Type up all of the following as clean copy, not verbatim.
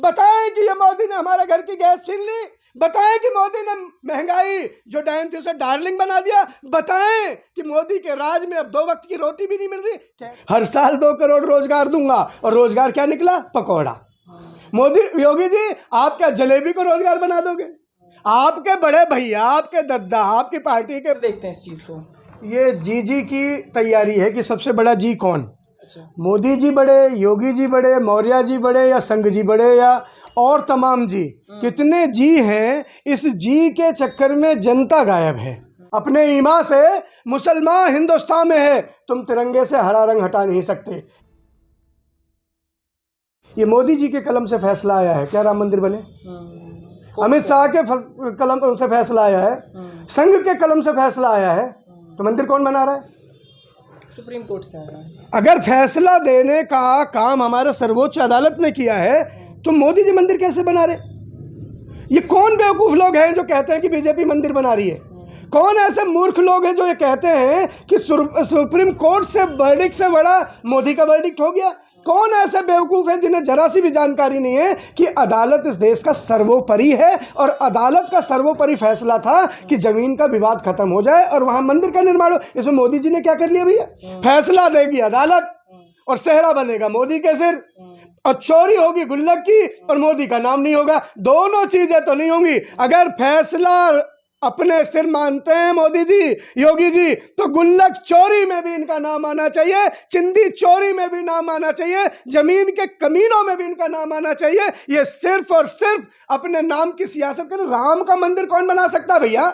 बताएं कि ये मोदी ने हमारे घर की गैस छीन ली, बताएं कि मोदी ने महंगाई जो डायन थी उसे डार्लिंग बना दिया, बताएं कि मोदी के राज में अब 2 वक्त की रोटी भी नहीं मिल रही। हर साल 2 करोड़ रोजगार दूंगा, और रोजगार क्या निकला? पकौड़ा। मोदी, योगी जी आप क्या जलेबी को रोजगार बना दोगे? आपके बड़े भैया, आपके दद्दा, आपकी पार्टी के देखते हैं इस चीज को। ये जी की तैयारी है कि सबसे बड़ा जी कौन? अच्छा। मोदी जी बड़े, योगी जी बड़े, मौर्य जी बड़े, या संघ जी बड़े, या और तमाम जी? कितने जी हैं? इस जी के चक्कर में जनता गायब है। अपने ईमान से मुसलमान हिंदुस्तान में है, तुम तिरंगे से हरा रंग हटा नहीं सकते। ये मोदी जी के कलम से फैसला आया है क्या राम मंदिर बने? अमित शाह के कलम से फैसला आया है, संघ के कलम से फैसला आया है, तो मंदिर कौन बना रहा है? सुप्रीम कोर्ट से आया है। अगर फैसला देने का काम हमारे सर्वोच्च अदालत ने किया है, तो मोदी जी मंदिर कैसे बना रहे? ये कौन बेवकूफ लोग हैं जो कहते हैं कि बीजेपी मंदिर बना रही है? कौन ऐसे मूर्ख लोग हैं जो ये कहते हैं कि सुप्रीम कोर्ट से वर्डिक्ट से बड़ा मोदी का वर्डिक्ट हो गया? कौन ऐसे बेवकूफ हैं जिन्हें जरा सी भी जानकारी नहीं है कि अदालत इस देश का सर्वोपरि है, और अदालत का सर्वोपरि फैसला था कि जमीन का विवाद खत्म हो जाए और वहां मंदिर का निर्माण हो। इसमें मोदी जी ने क्या कर लिया भैया? फैसला देगी अदालत और सेहरा बनेगा मोदी के सिर, और चोरी होगी गुल्लक की और मोदी का नाम नहीं होगा। दोनों चीजें तो नहीं होंगी। अगर फैसला अपने सिर मानते हैं मोदी जी, योगी जी, तो गुल्लक चोरी में भी इनका नाम आना चाहिए, चिंदी चोरी में भी नाम आना चाहिए, जमीन के कमीनों में भी इनका नाम आना चाहिए। ये सिर्फ और सिर्फ अपने नाम की सियासत करें। राम का मंदिर कौन बना सकता है भैया?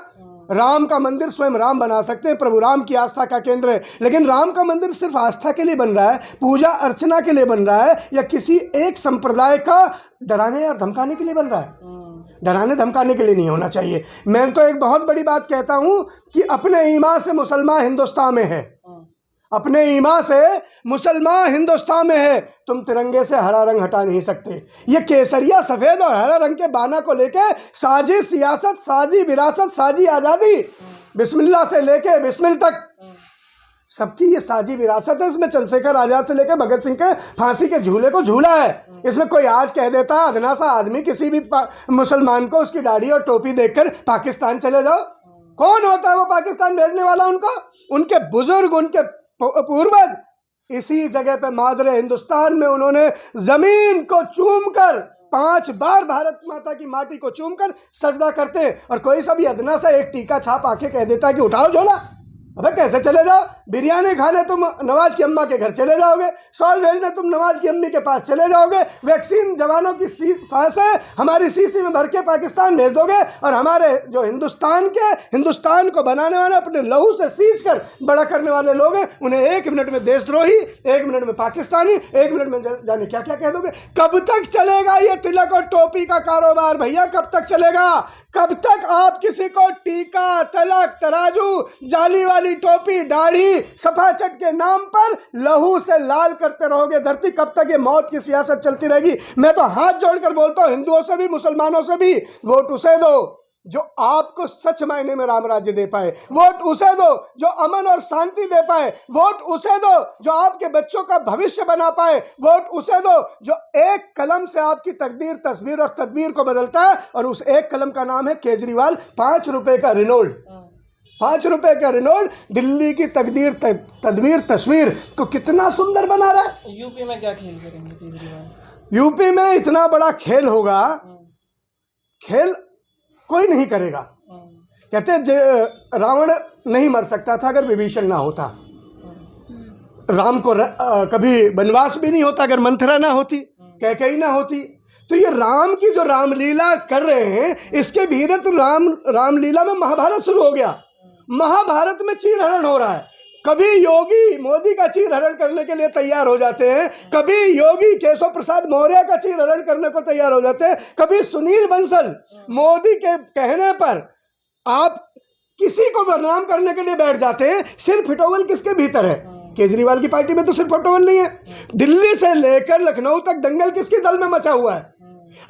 राम का मंदिर स्वयं राम बना सकते हैं, प्रभु राम की आस्था का केंद्र है। लेकिन राम का मंदिर सिर्फ आस्था के लिए बन रहा है, पूजा अर्चना के लिए बन रहा है, या किसी एक संप्रदाय का डराने और धमकाने के लिए बन रहा है? डराने धमकाने के लिए नहीं होना चाहिए। मैं तो एक बहुत बड़ी बात कहता हूं कि अपने ईमान से मुसलमान हिंदुस्तान में है, अपने ईमान से मुसलमान हिंदुस्तान में है, तुम तिरंगे से हरा रंग हटा नहीं सकते। ये केसरिया सफेद और हरा रंग के बाना को लेके साजी सियासत, साजी विरासत, साजी आज़ादी, बिस्मिल्लाह से लेके बिस्मिल तक सबकी ये साजी विरासत है। इसमें चंद्रशेखर आजाद से लेकर भगत सिंह के फांसी के झूले को झूला है। इसमें कोई आज कह देता अदना सा आदमी किसी भी मुसलमान को उसकी दाढ़ी और टोपी देखकर पाकिस्तान चले जाओ, कौन होता है वो पाकिस्तान भेजने वाला? उनके बुजुर्ग, उनके पूर्वज इसी जगह पे मादरे हिंदुस्तान में उन्होंने जमीन को चूमकर 5 बार भारत माता की माटी को चूमकर सजदा करते हैं। और कोई सा भी अदना सा एक टीका छाप आके कह देता है कि उठाओ झोला। अबे कैसे चले जाओ? बिरयानी खाने तुम नवाज की अम्मा के घर चले जाओगे, सॉल भेजने तुम नवाज की अम्मी के पास चले जाओगे, वैक्सीन जवानों की सांसें हमारी सीसी में भर के पाकिस्तान भेज दोगे, और हमारे जो हिंदुस्तान को बनाने वाले, अपने लहू से सींच कर बड़ा करने वाले लोग हैं, उन्हें 1 मिनट में देशद्रोही, 1 मिनट में पाकिस्तानी, 1 मिनट में जाने क्या क्या कह दोगे। कब तक चलेगा ये तिलक और टोपी का कारोबार भैया? कब तक चलेगा? कब तक आप किसी को टीका, तलक, तराजू, जाली वाली टोपी, दाढ़ी, सफाचट के नाम पर लहू से लाल करते रहोगे धरती? कब तक ये मौत की सियासत चलती रहेगी? मैं तो हाथ जोड़कर बोलता हूं, हिंदुओं से भी मुसलमानों से भी, वोट उसे दो जो आपको सच मायने में राम राज्य दे पाए, वोट उसे दो जो अमन और शांति दे पाए, वोट उसे दो जो आपके बच्चों का भविष्य बना पाए, वोट उसे दो जो एक कलम से आपकी तकदीर, तस्वीर और तदबीर को बदलता है। और उस एक कलम का नाम है केजरीवाल। 5 रुपए का रिनोल्ड, 5 रुपए का रिनोल्ड दिल्ली की तकदीर, तदबीर, तस्वीर को कितना सुंदर बना रहा है। यूपी में क्या खेल करेंगे केजरीवाल? यूपी में इतना बड़ा खेल होगा, खेल कोई नहीं करेगा। कहते रावण नहीं मर सकता था अगर विभीषण ना होता, राम को कभी वनवास भी नहीं होता अगर मंथरा ना होती, कैकेयी ना होती। तो ये राम की जो रामलीला कर रहे हैं, इसके भीतर तो रामलीला में महाभारत शुरू हो गया। महाभारत में चीरहरण हो रहा है। कभी योगी मोदी का चीरहरण करने के लिए तैयार हो जाते हैं, कभी योगी केशव प्रसाद मौर्य का चीरहरण करने को तैयार हो जाते हैं, कभी सुनील बंसल मोदी के कहने पर आप किसी को बदनाम करने के लिए बैठ जाते हैं। सिर फिटोवल किसके भीतर है? केजरीवाल की पार्टी में तो सिर्फ फिटोवल नहीं है। दिल्ली से लेकर लखनऊ तक दंगल किसके दल में मचा हुआ है?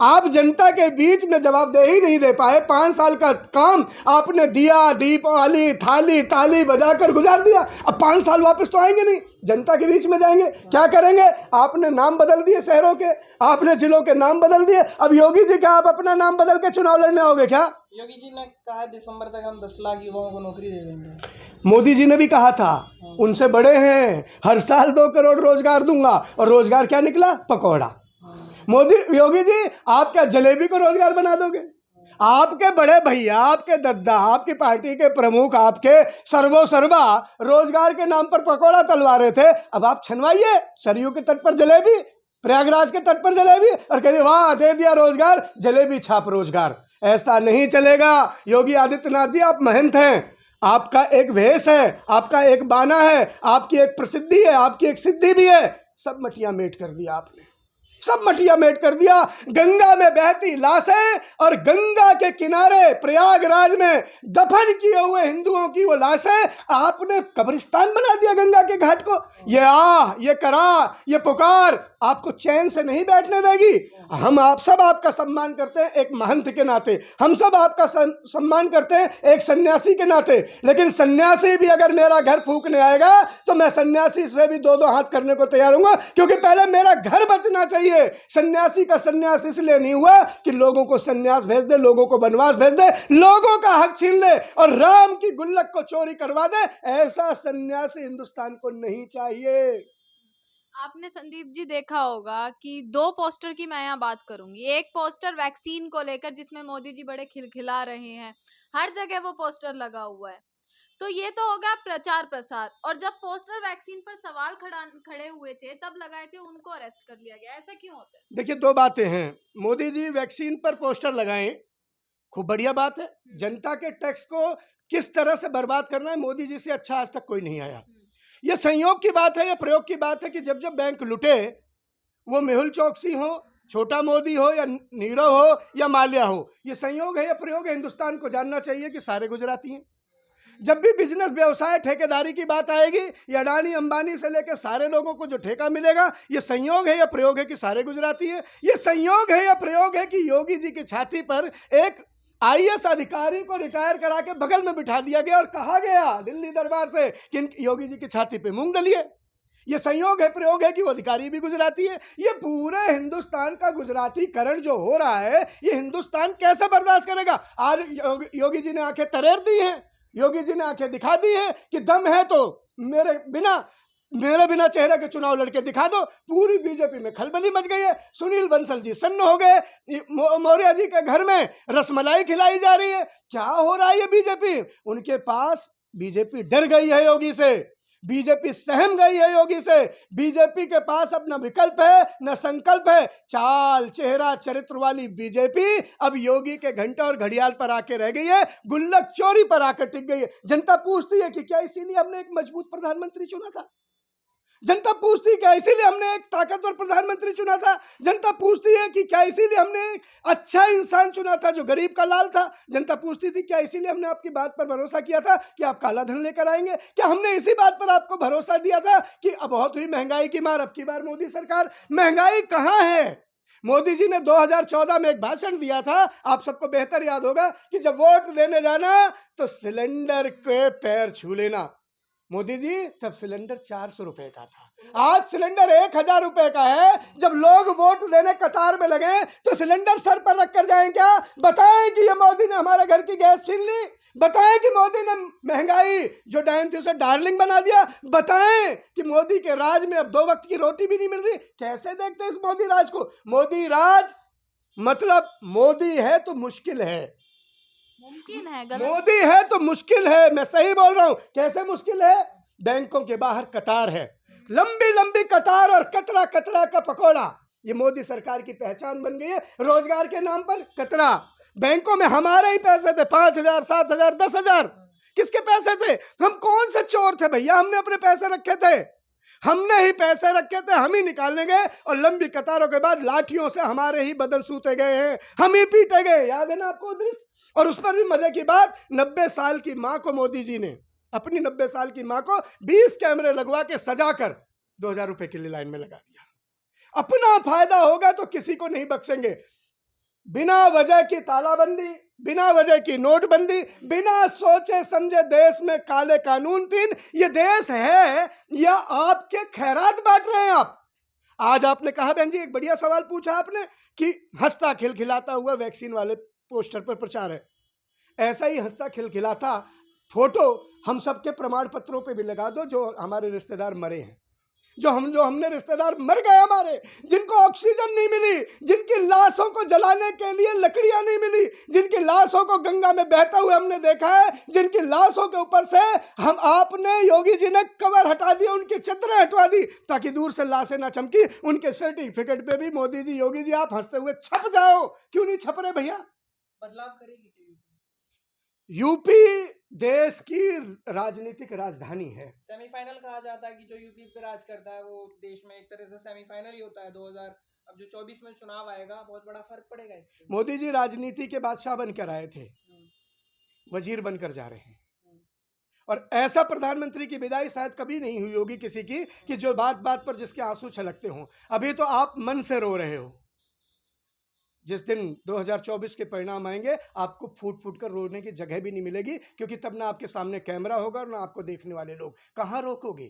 आप जनता के बीच में जवाबदेही नहीं दे पाए। 5 साल का काम आपने दिया, दीपावली थाली ताली बजाकर गुजार दिया। अब 5 साल वापस तो आएंगे नहीं, जनता के बीच में जाएंगे, क्या करेंगे? आपने नाम बदल दिए शहरों के, आपने जिलों के नाम बदल दिए। अब योगी जी क्या आप अपना नाम बदल के चुनाव लड़ने आओगे क्या? योगी जी ने कहा दिसंबर तक हम 10 लाख युवाओं को नौकरी दे देंगे। मोदी जी ने भी कहा था, उनसे बड़े हैं, हर साल 2 करोड़ रोजगार दूंगा, और रोजगार क्या निकला? पकौड़ा। योगी जी आप क्या जलेबी को रोजगार बना दोगे? आपके बड़े भैया, आपके दद्दा, आपकी पार्टी के प्रमुख, आपके सर्वोसर्वा रोजगार के नाम पर पकौड़ा तलवा रहे थे। अब आप छनवाइए सरयू के तट पर जलेबी, प्रयागराज के तट पर जलेबी, और कहते वाह दे दिया रोजगार, जलेबी छाप रोजगार। ऐसा नहीं चलेगा। योगी आदित्यनाथ जी आप महंत हैं, आपका एक वेश है, आपका एक बाना है, आपकी एक प्रसिद्धि है, आपकी एक सिद्धि भी है। सब मटिया मेट कर दिया आपने, सब मटिया मेट कर दिया। गंगा में बहती लाशें और गंगा के किनारे प्रयागराज में दफन किए हुए हिंदुओं की वो लाशें आपने कब्रिस्तान बना दिया गंगा के घाट को। ये ये करा, ये पुकार आपको चैन से नहीं बैठने देगी। हम आप सब आपका सम्मान करते हैं एक महंत के नाते, हम सब आपका सम्मान करते हैं एक सन्यासी के नाते, लेकिन सन्यासी भी अगर मेरा घर फूकने आएगा तो मैं सन्यासी से भी 2-2 हाथ करने को तैयार हूँ, क्योंकि पहले मेरा घर बचना चाहिए। सन्यासी का सन्यास इसलिए नहीं हुआ कि लोगों को सन्यास भेज दे, लोगों को वनवास भेज दे, लोगों का हक छीन ले और राम की गुल्लक को चोरी करवा दे। ऐसा सन्यासी हिंदुस्तान को नहीं चाहिए। आपने संदीप जी देखा होगा कि 2 पोस्टर की मैं यहाँ बात करूंगी। एक पोस्टर वैक्सीन को लेकर जिसमें मोदी जी बड़े खिलखिला रहे हैं, हर जगह वो पोस्टर लगा हुआ है। तो ये तो होगा प्रचार प्रसार। और जब पोस्टर वैक्सीन पर सवाल खड़े हुए थे तब लगाए थे, उनको अरेस्ट कर लिया गया। ऐसा क्यों होता है? देखिए 2 बातें हैं। मोदी जी वैक्सीन पर पोस्टर लगाएं, खूब बढ़िया बात है। जनता के टैक्स को किस तरह से बर्बाद करना है, मोदी जी से अच्छा आज तक कोई नहीं आया। ये संयोग की बात है या प्रयोग की बात है कि जब जब बैंक लुटे, वो मेहुल चौकसी हो, छोटा मोदी हो या नीरव हो या माल्या हो, ये संयोग है या प्रयोग है? हिंदुस्तान को जानना चाहिए कि सारे गुजराती हैं। जब भी बिजनेस व्यवसाय ठेकेदारी की बात आएगी, या अडानी अंबानी से लेकर सारे लोगों को जो ठेका मिलेगा, ये संयोग है या प्रयोग है कि सारे गुजराती हैं? ये संयोग है या प्रयोग है कि योगी जी की छाती पर एक IAS अधिकारी को रिटायर करा के बगल में बिठा दिया गया और कहा गया दिल्ली दरबार से कि योगी जी की छाती पे मूंग डलिए? ये संयोग है प्रयोग है कि वो अधिकारी भी गुजराती है? ये पूरे हिंदुस्तान का गुजरातीकरण जो हो रहा है, ये हिंदुस्तान कैसे बर्दाश्त करेगा? आज योगी जी ने आंखें तरेर दी हैं, योगी जी ने आंखें दिखा दी हैं कि दम है तो मेरे बिना चेहरे के चुनाव लड़के दिखा दो। पूरी बीजेपी में खलबली मच गई है। सुनील बंसल जी सन्न हो गए, मौर्य जी के घर में रसमलाई खिलाई जा रही है। क्या हो रहा है ये बीजेपी? उनके पास बीजेपी डर गई है योगी से, बीजेपी सहम गई है योगी से। बीजेपी के पास अब न विकल्प है न संकल्प है। चाल चेहरा चरित्र वाली बीजेपी अब योगी के घंटे और घड़ियाल पर आके रह गई है, गुल्लक चोरी पर आकर टिक गई है। जनता पूछती है कि क्या इसीलिए हमने एक मजबूत प्रधानमंत्री चुना था? जनता पूछती है क्या इसीलिए हमने एक ताकतवर प्रधानमंत्री चुना था? जनता पूछती है कि क्या इसीलिए हमने एक अच्छा इंसान चुना था जो गरीब का लाल था? जनता पूछती थी क्या इसीलिए हमने आपकी बात पर भरोसा किया था कि आप काला धन लेकर आएंगे? क्या हमने इसी बात पर आपको भरोसा दिया था कि अब बहुत हुई महंगाई की मार, अब की बार मोदी सरकार? महंगाई कहाँ है? मोदी जी ने 2014 में एक भाषण दिया था, आप सबको बेहतर याद होगा, कि जब वोट देने जाना तो सिलेंडर के पैर छू लेना। मोदी जी तब सिलेंडर 400 रुपए का था, आज सिलेंडर 1000 रुपए का है। जब लोग वोट देने कतार में लगे तो सिलेंडर सर पर रख कर जाएं क्या? बताएं कि ये मोदी ने हमारे घर की गैस छीन ली? बताएं कि मोदी ने महंगाई जो डायन थी उसे डार्लिंग बना दिया? बताएं कि मोदी के राज में अब 2 वक्त की रोटी भी नहीं मिल रही? कैसे देखते हैं इस मोदी राज को? मोदी राज मतलब मोदी है तो मुश्किल है, मुमकिन है, गलत मोदी है तो मुश्किल है। मैं सही बोल रहा हूं। कैसे मुश्किल है? बैंकों के बाहर कतार है, लंबी लंबी कतार और कतरा कतरा का पकोड़ा। ये मोदी सरकार की पहचान बन गई है। रोजगार के नाम पर कतरा। बैंकों में हमारे ही पैसे थे, 5000 7000 10,000। किसके पैसे थे? हम कौन से चोर थे भैया? हमने अपने पैसे रखे थे, हमने ही पैसे रखे थे, हम ही निकालने गए और लंबी कतारों के बाद लाठियों से हमारे ही बदन सूते गए हैं, हम ही पीटे गए। याद है ना आपको दृश्य? और उस पर भी मजे की बात, 90 साल की मां को मोदी जी ने, अपनी 90 साल की मां को 20 कैमरे लगवा के सजा कर 2000 रुपए के लिए लाइन में लगा दिया। अपना फायदा होगा तो किसी को नहीं बख्शेंगे। बिना वजह की तालाबंदी, बिना वजह की नोटबंदी, बिना सोचे समझे देश में काले कानून 3। ये देश है या आपके खैरात बांट रहे हैं आप? आज आपने कहा बहन जी, एक बढ़िया सवाल पूछा आपने कि हंसता खिलखिलाता हुआ वैक्सीन वाले पोस्टर पर प्रचार है। ऐसा ही हंसता खिलखिलाता फोटो हम सबके प्रमाण पत्रों पे भी लगा दो जो हमारे रिश्तेदार मरे हैं, जो हमने रिश्तेदार मर गए हमारे, जिनको ऑक्सीजन नहीं मिली, जिनकी लाशों को जलाने के लिए लकड़ियां नहीं मिली, जिनकी लाशों को गंगा में बहता हुए हमने देखा है, जिनकी लाशों के ऊपर से आपने योगी जी ने कवर हटा दिया, उनकी चदरें हटवा दी ताकि दूर से लाशें ना चमकी। उनके सर्टिफिकेट पे भी मोदी जी, योगी जी आप हंसते हुए छप जाओ, क्यों नहीं छप रहे भैया? बदलाव करेगी यूपी देश की राजनीतिक राजधानी है। सेमीफाइनल कहा जाता है कि जो यूपी पे राज करता है वो देश में एक तरह से सेमीफाइनल ही होता है। 2000 अब जो 24 में चुनाव आएगा बहुत बड़ा फर्क पड़ेगा इससे। मोदी जी राजनीति के बादशाह बनकर आए थे, वजीर बनकर जा रहे हैं, और ऐसा प्रधानमंत्री की विदाई शायद कभी नहीं हुई होगी किसी की कि जो बात बात पर जिसके आंसू छलकते हों। अभी तो आप मन से रो रहे हो, जिस दिन 2024 के परिणाम आएंगे आपको फूट फूट कर रोने की जगह भी नहीं मिलेगी, क्योंकि तब ना आपके सामने कैमरा होगा और ना आपको देखने वाले लोग। कहाँ रोकोगे,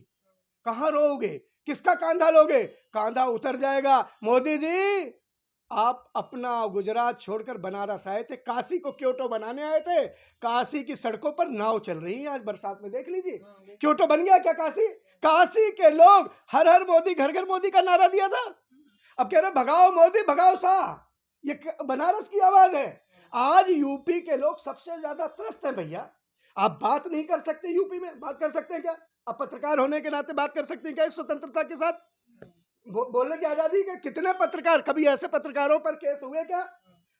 कहाँ रोओगे, किसका कांधा लोगे? कांधा उतर जाएगा। मोदी जी आप अपना गुजरात छोड़कर बनारस आए थे, काशी को क्योटो बनाने आए थे। काशी की सड़कों पर नाव चल रही है आज बरसात में, देख लीजिए। क्योटो बन गया क्या काशी? काशी के लोग हर हर मोदी घर घर मोदी का नारा दिया था, अब कह रहे भगाओ मोदी भगाओ शाह। ये बनारस की आवाज है। आज यूपी के लोग सबसे ज्यादा त्रस्त हैं भैया। आप बात नहीं कर सकते यूपी में, बात कर सकते हैं क्या? आप पत्रकार होने के नाते बात कर सकते हैं क्या इस स्वतंत्रता के साथ? बोलने की आजादी के कितने पत्रकार, कभी ऐसे पत्रकारों पर केस हुए क्या?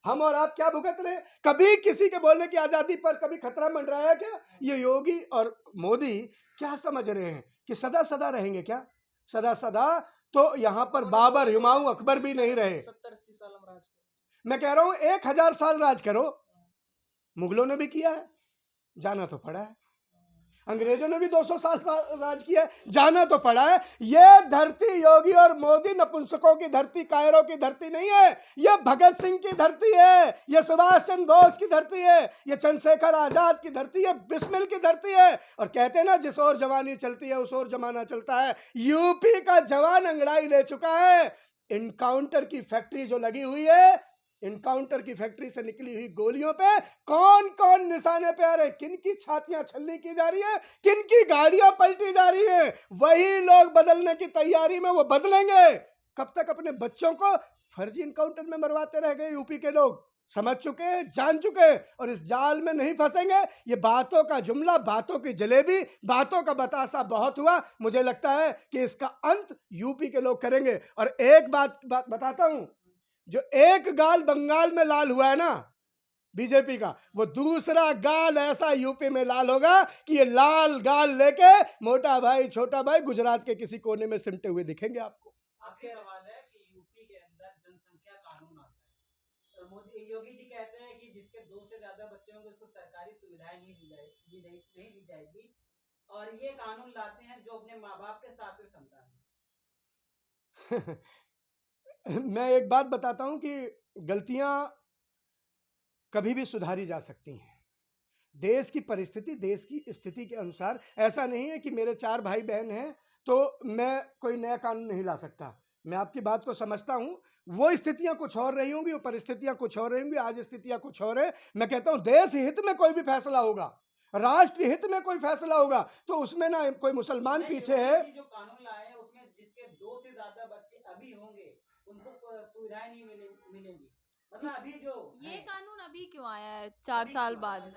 हम और आप क्या भुगत रहे? कभी किसी के बोलने की आजादी पर कभी खतरा मंडराया क्या? ये योगी और मोदी क्या समझ रहे हैं कि सदा सदा रहेंगे क्या? सदा सदा तो यहाँ पर बाबर, हुमायूं, अकबर भी नहीं रहे। 70-80 साल हम राज करें। मैं कह रहा हूं 1000 साल राज करो। मुगलों ने भी किया है, जाना तो पड़ा है। अंग्रेजों ने भी 200 साल राज किया है, जाना तो पड़ा है। ये धरती योगी और मोदी नपुंसकों की धरती, कायरों की धरती नहीं है। ये भगत सिंह की धरती है, ये सुभाष चंद्र बोस की धरती है, ये चंद्रशेखर आजाद की धरती है, बिस्मिल की धरती है। और कहते हैं ना जिस ओर जवानी चलती है उस ओर जमाना चलता है। यूपी का जवान अंगड़ाई ले चुका है। इनकाउंटर की फैक्ट्री जो लगी हुई है, इनकाउंटर की फैक्ट्री से निकली हुई गोलियों पे कौन कौन निशाने पे आ रहे, किन की छातियां छलनी की जा रही है, किन की गाड़ियां पलटी जा रही है, वही लोग बदलने की तैयारी में वो बदलेंगे। कब तक अपने बच्चों को फर्जी इनकाउंटर में मरवाते रह गए यूपी के लोग? समझ चुके हैं, जान चुके हैं, और इस जाल में नहीं फंसेंगे। ये बातों का जुमला, बातों की जलेबी, बातों का बतासा बहुत हुआ। मुझे लगता है कि इसका अंत यूपी के लोग करेंगे। और एक बात बताता हूं, जो एक गाल बंगाल में लाल हुआ है ना बीजेपी का, वो दूसरा गाल ऐसा यूपी में लाल होगा कि ये लाल गाल लेके मोटा भाई छोटा भाई गुजरात के किसी कोने में सिमटे हुए दिखेंगे आपको। आपके सवाल है कि यूपी के अंदर जनसंख्या कानून आता है, और मोदी योगी जी कहते हैं कि जिसके 2 से ज्यादा बच्चे होंगे उसको सरकारी सुविधाएं नहीं दी जाएगी, और ये कानून लाते हैं जो अपने माँ बाप के साथ में संतान है। मैं एक बात बताता हूं कि गलतियां कभी भी सुधारी जा सकती हैं। देश की परिस्थिति, देश की स्थिति के अनुसार। ऐसा नहीं है कि मेरे 4 भाई बहन हैं तो मैं कोई नया कानून नहीं ला सकता। मैं आपकी बात को समझता हूं, वो स्थितियां कुछ और रही होंगी, वो परिस्थितियां कुछ और रही होंगी, आज स्थितियां कुछ और है। मैं कहता हूं देश हित में कोई भी फैसला होगा, राष्ट्र हित में कोई फैसला होगा, तो उसमें ना कोई मुसलमान पीछे है। जो कानून लाए उसमें जिसके 2 से ज्यादा बच्चे अभी होंगे उनको सुविधाएं नहीं मिलेंगी। मतलब अभी जो ये कानून अभी क्यों आया है 4 साल बाद?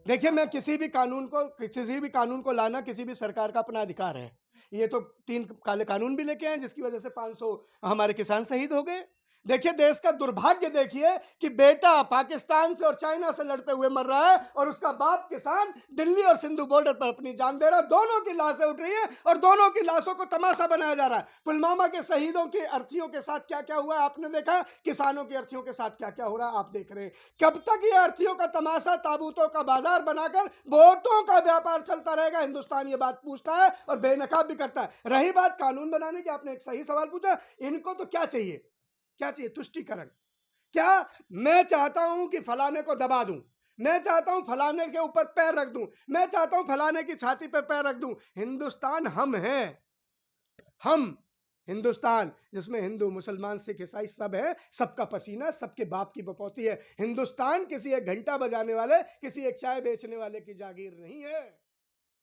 देखिए, मैं किसी भी कानून को लाना किसी भी सरकार का अपना अधिकार है। ये तो 3 काले कानून भी लेके आए जिसकी वजह से 500 हमारे किसान शहीद हो गए। देखिए देश का दुर्भाग्य देखिए कि बेटा पाकिस्तान से और चाइना से लड़ते हुए मर रहा है और उसका बाप किसान दिल्ली और सिंधु बॉर्डर पर अपनी जान दे रहा है। दोनों की लाशें उठ रही है और दोनों की लाशों को तमाशा बनाया जा रहा है। पुलवामा के शहीदों की अर्थियों के साथ क्या क्या हुआ आपने देखा, किसानों की अर्थियों के साथ क्या क्या हो रहा है आप देख रहे हैं। कब तक ये अर्थियों का तमाशा, ताबूतों का बाजार बनाकर वोटों का व्यापार चलता रहेगा? हिंदुस्तान ये बात पूछता है और बेनकाब भी करता है। रही बात कानून बनाने की, आपने एक सही सवाल पूछा। इनको तो क्या चाहिए, क्या चाहिए? तुष्टीकरण। क्या मैं चाहता हूं कि फलाने को दबा दूं, मैं चाहता हूं फलाने के ऊपर पैर रख दूं, मैं चाहता हूं फलाने की छाती पे पैर रख दूं? हिंदुस्तान हम हैं, हम हिंदुस्तान जिसमें हिंदू मुसलमान सिख ईसाई सब है, सबका पसीना सबके बाप की बपौती है। हिंदुस्तान किसी एक घंटा बजाने वाले, किसी एक चाय बेचने वाले की जागीर नहीं है।